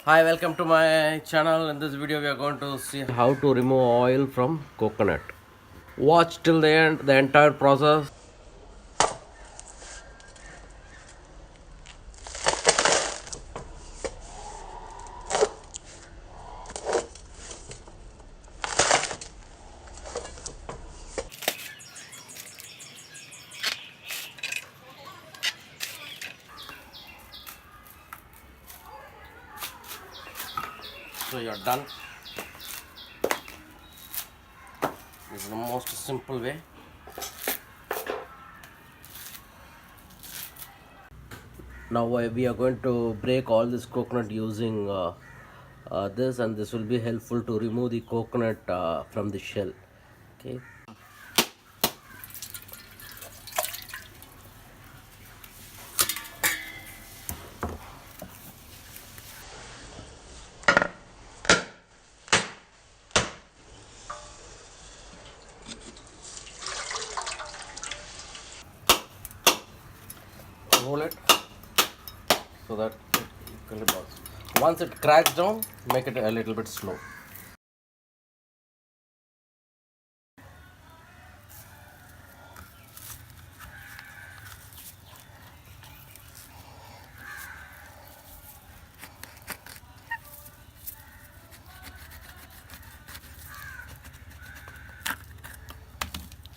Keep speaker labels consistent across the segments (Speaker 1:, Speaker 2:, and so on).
Speaker 1: Hi, welcome to my channel. In this video we are going to see how to remove oil from coconut. Watch till the end the entire process. So you're done. This is the most simple way. Now we are going to break all this coconut using this, and this will be helpful to remove the coconut from the shell. Okay. Roll it so that once it cracks down, make it a little bit slow.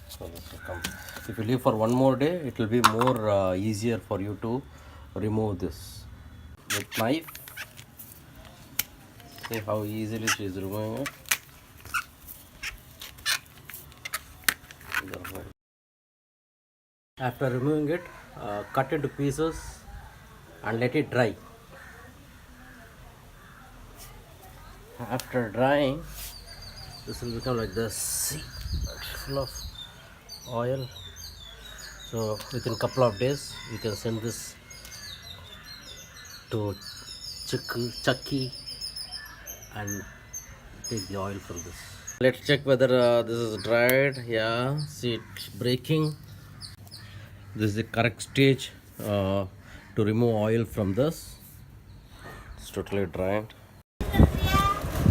Speaker 1: So this will come. If you leave for one more day, it will be more easier for you to remove this with knife. See how easily she is removing it. After removing it, cut into pieces and let it dry. After drying, this will become like this. See, full of oil. So within couple of days, we can send this to Chucky and take the oil from this. Let's check whether this is dried. Yeah, see it breaking. This is the correct stage to remove oil from this. It's totally dried.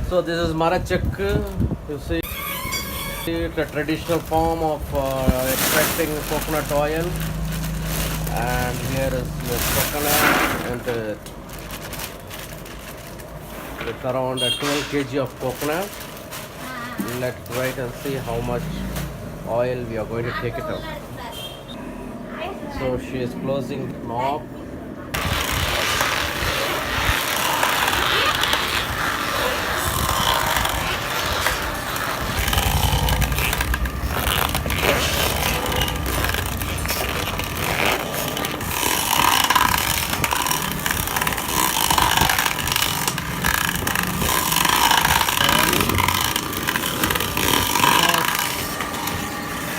Speaker 1: So this is marachak. You see, it's a traditional form of extracting coconut oil. And here is the coconut, and it's around 12 kg of coconut. Let's wait and see how much oil we are going to take it out. So she is closing the knob.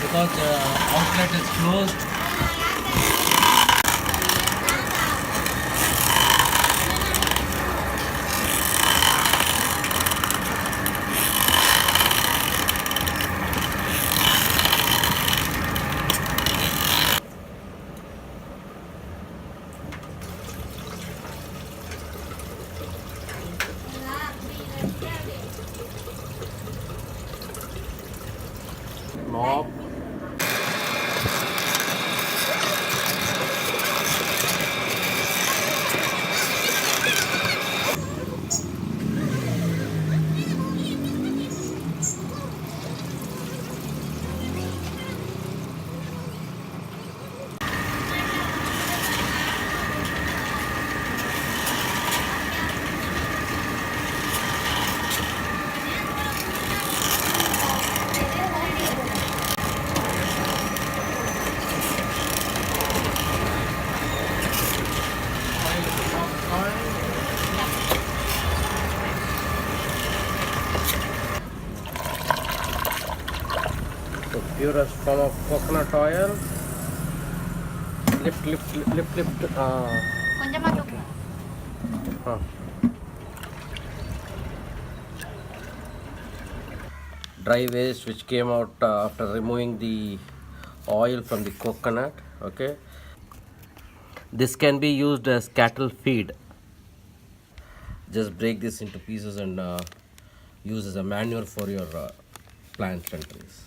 Speaker 1: Because the outlet is closed. Knob. The purest form of coconut oil. Lift. Dry waste which came out after removing the oil from the coconut. Okay, this can be used as cattle feed. Just break this into pieces and use as a manure for your plants and trees.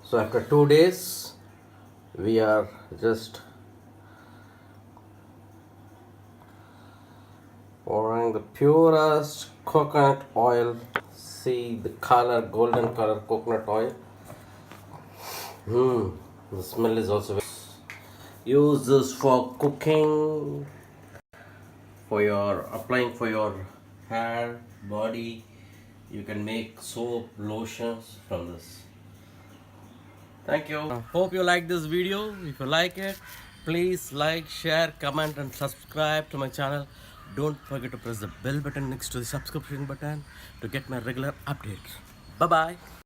Speaker 1: So after 2 days, we are just pouring the purest coconut oil. See the color, golden color coconut oil. The smell is also very. Use this for cooking, for your applying for your hair, body. You can make soap, lotions from this. Thank you. Hope you like this video. If you like it, please like, share, comment and subscribe to my channel. Don't forget to press the bell button next to the subscription button to get my regular updates. Bye bye.